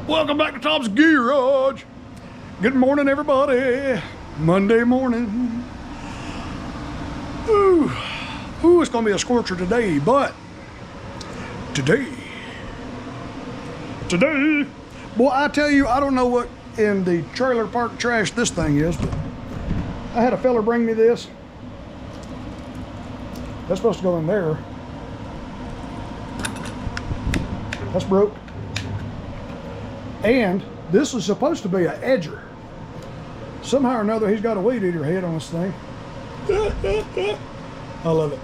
Welcome back to Tom's Garage. Good morning, everybody. Monday morning. Ooh, it's gonna be a scorcher today, but today, boy, I tell you, I don't know what in the trailer park trash this thing is, but I had a fella bring me this. That's supposed to go in there. That's broke. And this is supposed to be an edger. Somehow or another, he's got a Weedeater head on this thing. I love it.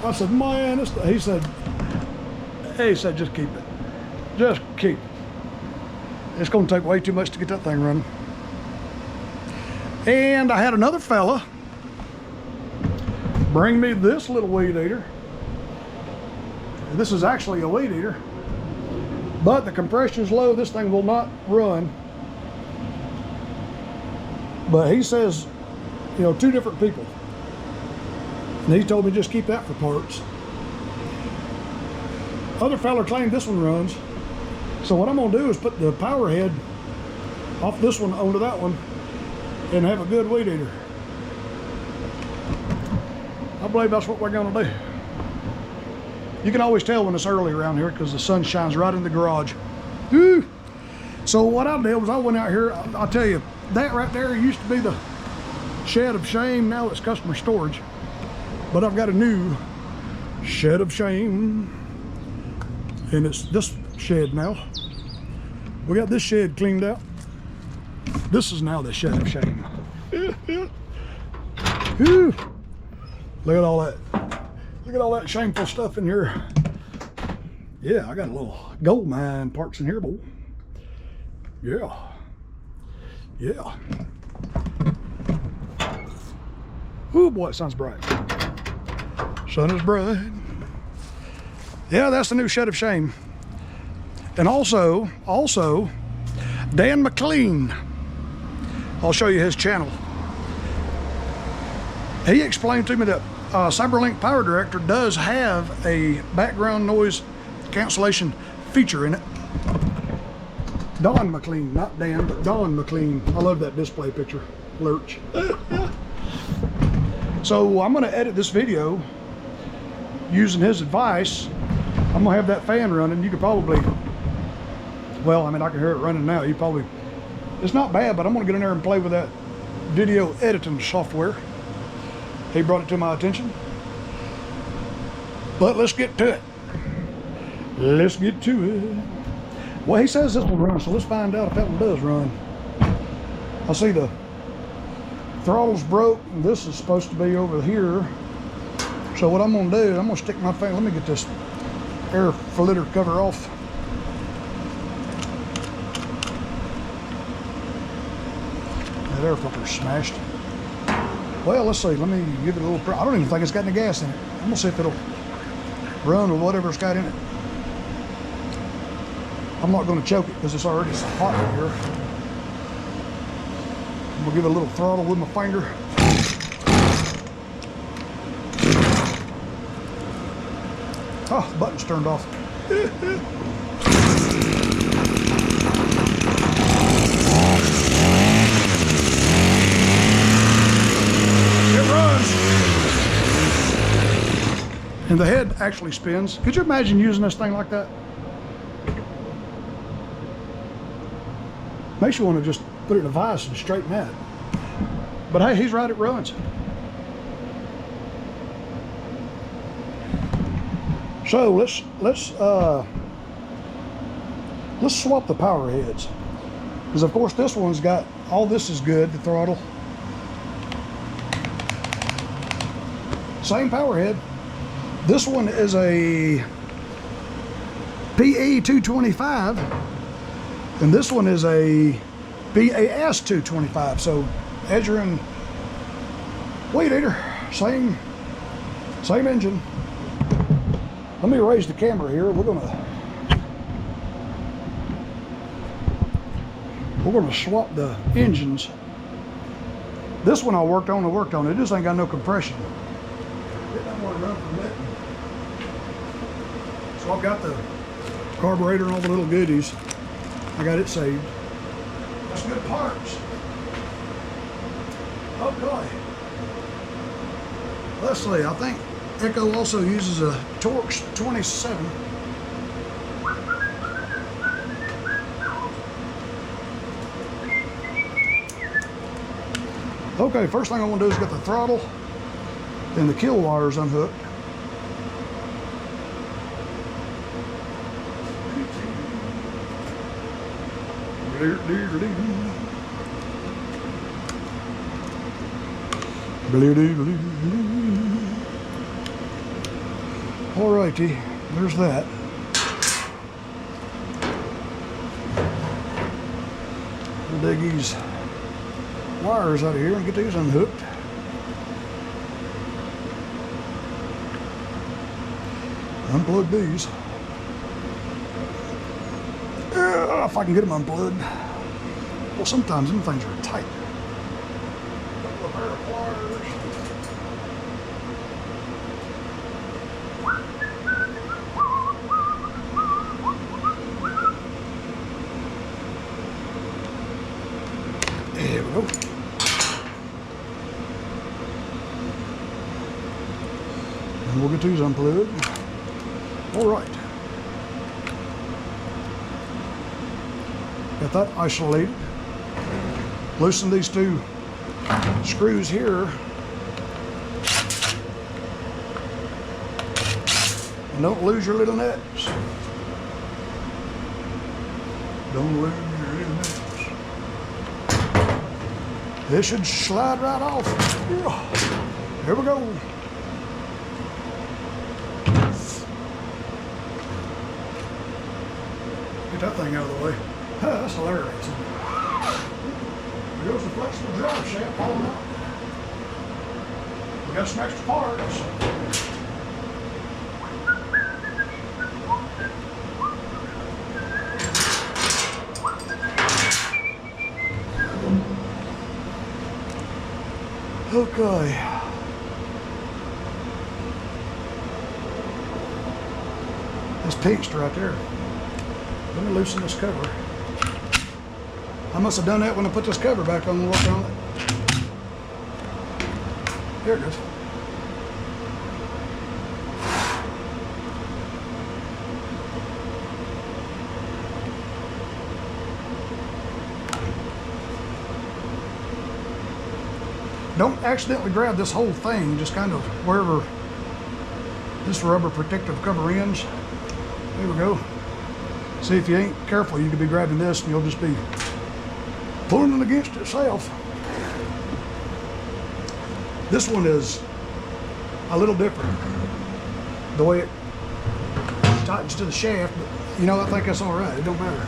I said, man, he said, just keep it. Just keep it. It's going to take way too much to get that thing running. And I had another fella bring me this little Weedeater. This is actually a Weedeater, but the compression's low. This thing will not run. But he says, you know, two different people. And he told me just keep that for parts. Other fella claimed this one runs. So what I'm gonna do is put the power head off this one onto that one and have a good Weedeater. I believe that's what we're gonna do. You can always tell when it's early around here because the sun shines right in the garage. Woo! So what I did was I went out here, I'll tell you, that right there used to be the shed of shame. Now it's customer storage. But I've got a new shed of shame. And it's this shed now. We got this shed cleaned out. This is now the shed of shame. Woo! Look at all that. Look at all that shameful stuff in here. Yeah, I got a little gold mine parts in here, boy. Yeah. Yeah. Ooh, boy, it sounds bright. Sun is bright. Yeah, that's the new shed of shame. And also, Dan McLean. I'll show you his channel. He explained to me that CyberLink Power Director does have a background noise cancellation feature in it. Don McLean, not Dan, but Don McLean. I love that display picture. Lurch. So I'm gonna edit this video using his advice. I'm gonna have that fan running. You could probably, well, I mean, I can hear it running now. You probably, it's not bad, but I'm gonna get in there and play with that video editing software. He brought it to my attention. But let's get to it. Let's get to it. Well, he says this will run, so let's find out if that one does run. I see the throttle's broke, and this is supposed to be over here. So what I'm gonna do is I'm gonna stick my finger, let me get this air filter cover off. That air filter's smashed. Well, let's see, let me give it a little, I don't even think it's got any gas in it. I'm gonna see if it'll run with whatever it's got in it. I'm not gonna choke it because it's already hot in here. I'm gonna give it a little throttle with my finger. Oh, the button's turned off. And the head actually spins. Could you imagine using this thing like that? Makes you want to just put it in a vise and straighten that. But hey, he's right, it runs. So let's swap the power heads. Because of course this one's got, all this is good, the throttle. Same power head. This one is a PE 225, and this one is a BAS 225. So edger and Weedeater, same engine. Let me raise the camera here. We're gonna swap the engines. This one I worked on. It just ain't got no compression. It don't want to run from that. So I've got the carburetor and all the little goodies. I got it saved. That's good parts. Okay. Let's see, I think Echo also uses a Torx 27. Okay, first thing I want to do is get the throttle and the kill wires unhooked. Alrighty, there's that. We'll dig these wires out of here and get these unhooked. Unplug these. If I can get them unplugged. Well, sometimes them things are tight. Couple of pair of pliers. There we go. And we'll get these unplugged. All right. Got that isolated. Loosen these two screws here. And don't lose your little nuts. Don't lose your little nuts. This should slide right off. Here we go. Get that thing out of the way. That's hilarious. There goes the flexible drive shaft falling out. We got some extra parts. Okay. This pinched right there. Let me loosen this cover. I must have done that when I put this cover back on and worked on it. Here it is. Don't accidentally grab this whole thing, just kind of wherever this rubber protective cover ends. There we go. See, if you ain't careful, you could be grabbing this and you'll just be pulling it against itself. This one is a little different, the way it tightens to the shaft, but you know, I think that's all right. It don't matter.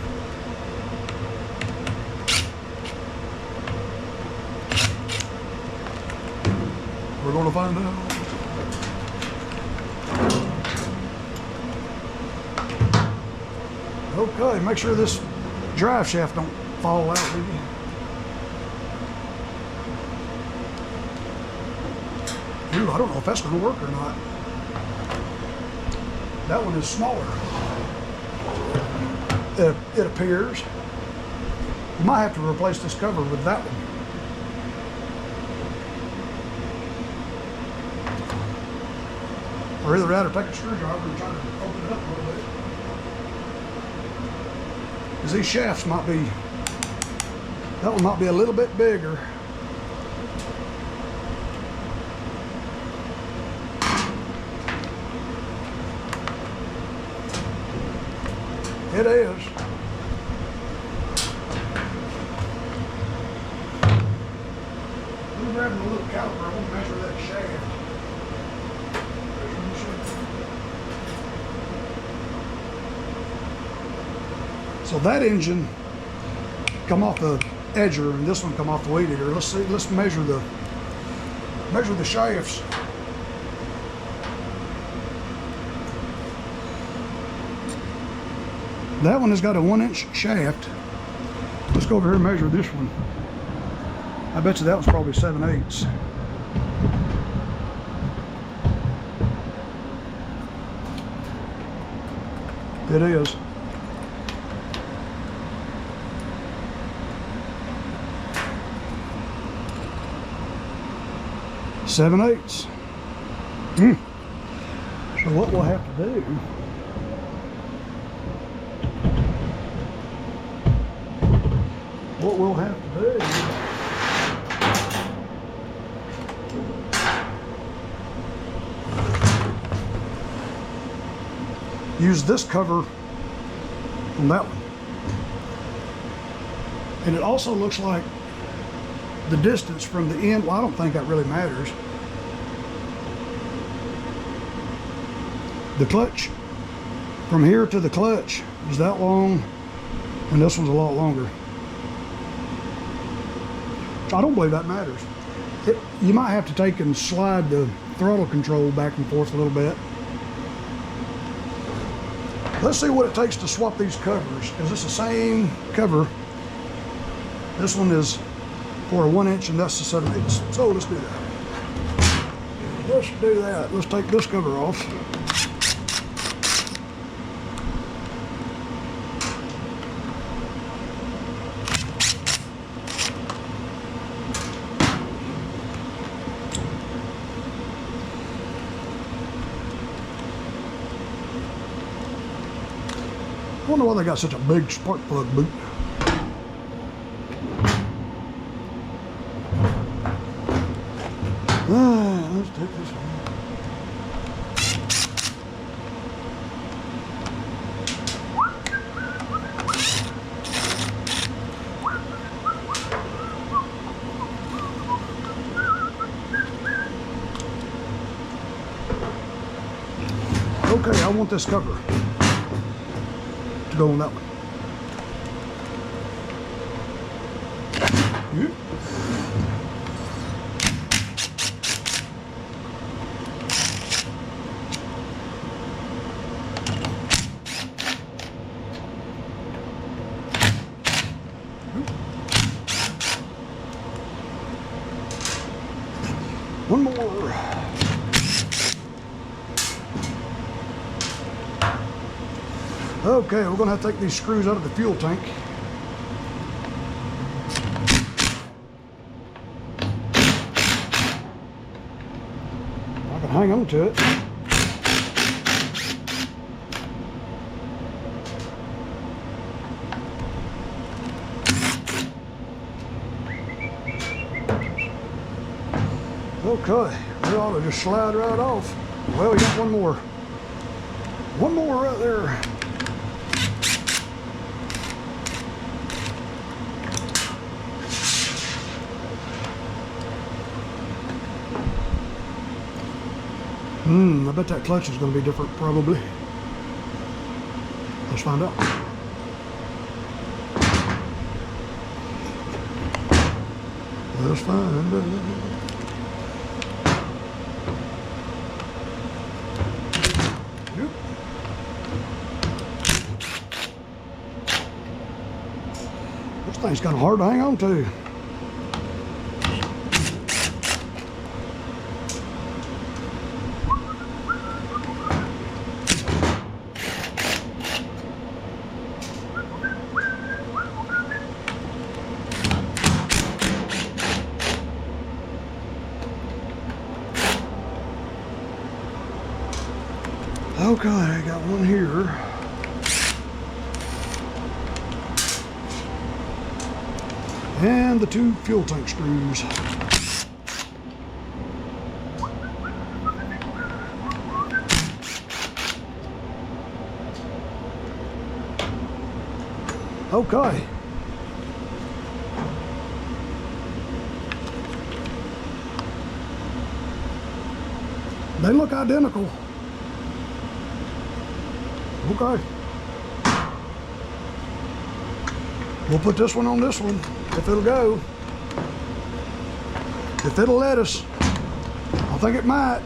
We're going to find out. Okay, make sure this drive shaft don't fall out with you. Ooh, I don't know if that's going to work or not. That one is smaller. It appears. You might have to replace this cover with that one. Or either that or take a screwdriver and try to open it up a little bit. Because these shafts might be, that one might be a little bit bigger. It is. I'm grabbing a little caliper. I want to measure that shaft. So that engine come off the edger and this one come off the Weedeater. Let's see, let's measure the shafts. That one has got a 1-inch shaft. Let's go over here and measure this one. I bet you that one's probably 7/8. It is. 7/8. So what we'll have to do, use this cover on that one. And it also looks like the distance from the end, well, I don't think that really matters. The clutch, from here to the clutch is that long, and this one's a lot longer. I don't believe that matters. You might have to take and slide the throttle control back and forth a little bit. Let's see what it takes to swap these covers. Is this the same cover? This one is for a 1-inch and that's the 7/8. So let's do that. Let's do that. Let's take this cover off. I wonder why they got such a big spark plug boot. Let's take this one. Okay, I want this cover to go on that one. Yeah. One more. Okay, we're going to have to take these screws out of the fuel tank. I can hang on to it. Okay, we ought to just slide right off. Well, we got one more. One more right there. I bet that clutch is going to be different, probably. Let's find out. Let's find out. Yep. This thing's kind of hard to hang on to. Okay, I got one here. And the 2 fuel tank screws. Okay. They look identical. Okay. We'll put this one on this one, if it'll go. If it'll let us. I think it might.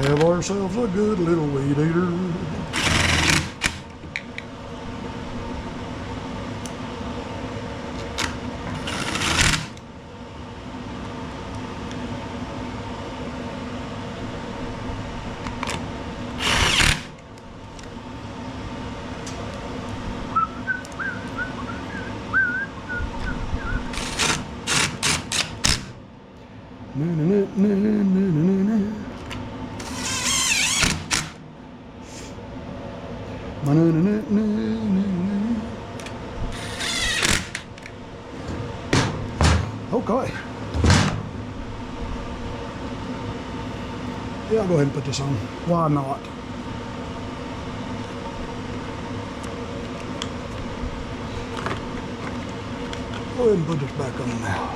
Have ourselves a good little Weedeater. Okay. Yeah, I'll go ahead and put this on. Why not? Go ahead and put this back on now.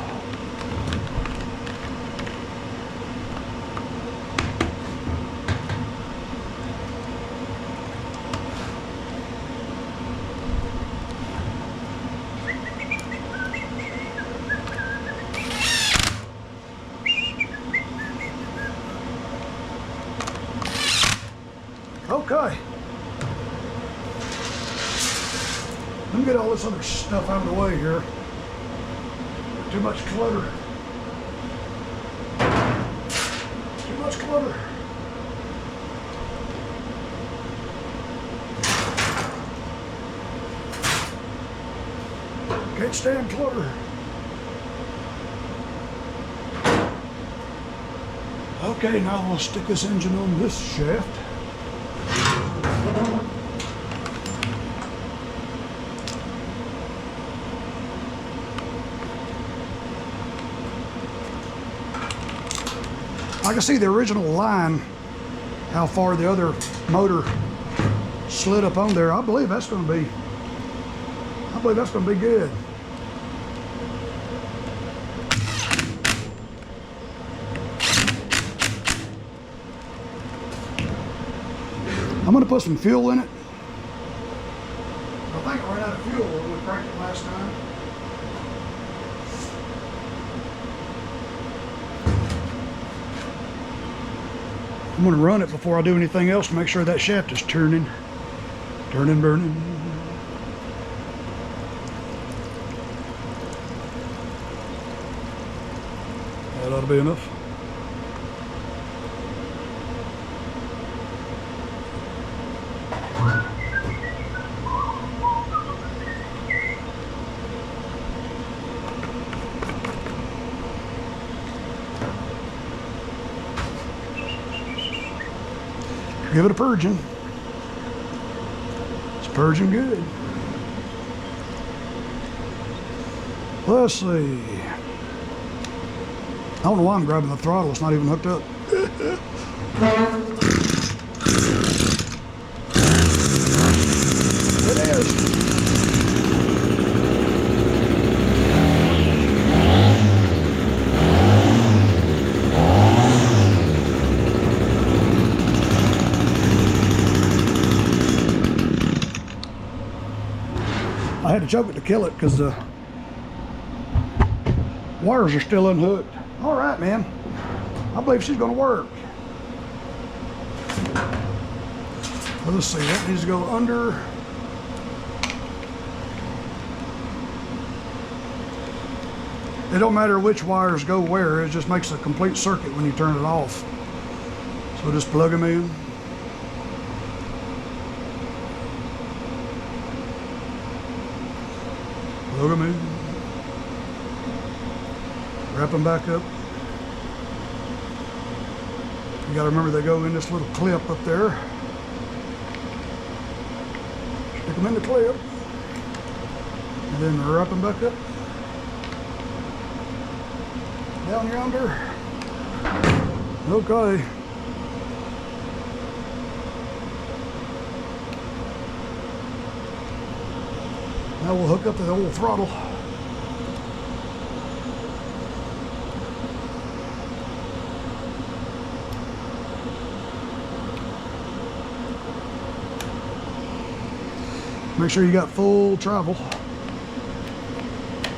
Okay. Let me get all this other stuff out of the way here. Too much clutter. Too much clutter. Can't stand clutter. Okay, now we'll stick this engine on this shaft. I can see the original line, how far the other motor slid up on there. I believe that's going to be good. I'm going to put some fuel in it. I think I ran out of fuel when we cranked it last time. I'm going to run it before I do anything else to make sure that shaft is turning, burning. That ought to be enough. Give it a purging. It's purging good. Let's see. I don't know why I'm grabbing the throttle. It's not even hooked up. It is. I had to choke it to kill it because the wires are still unhooked. All right, man. I believe she's going to work. Well, let's see. That needs to go under. It don't matter which wires go where. It just makes a complete circuit when you turn it off. So just plug them in. Plug them in. Wrap them back up. You got to remember they go in this little clip up there. Stick them in the clip. And then wrap them back up. Down yonder. Okay. Now we'll hook up the old throttle. Make sure you got full travel.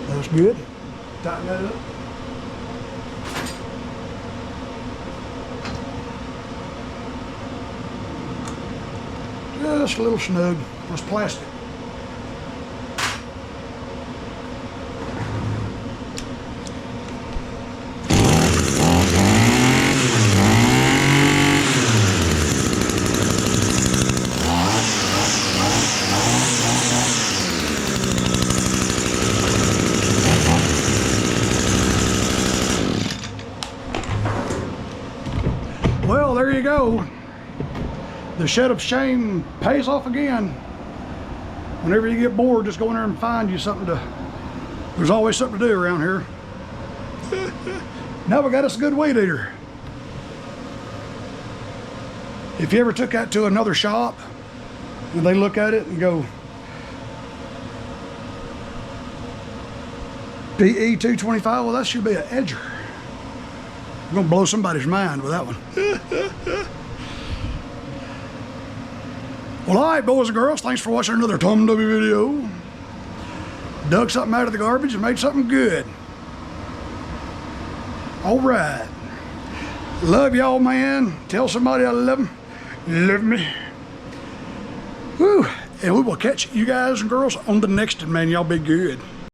That's good. Tighten that up. Just a little snug. It's plastic. know, the shed of shame pays off again. Whenever you get bored, just go in there and find you something to, there's always something to do around here. Now we got us a good weed eater. If you ever took that to another shop and they look at it and go, PE 225, well, that should be an edger. I'm gonna blow somebody's mind with that one. Well, all right, boys and girls, thanks for watching another Tom W video. Dug something out of the garbage and made something good. All right. Love y'all, man. Tell somebody I love them. Love me. Woo. And we will catch you guys and girls on the next one, man. Y'all be good.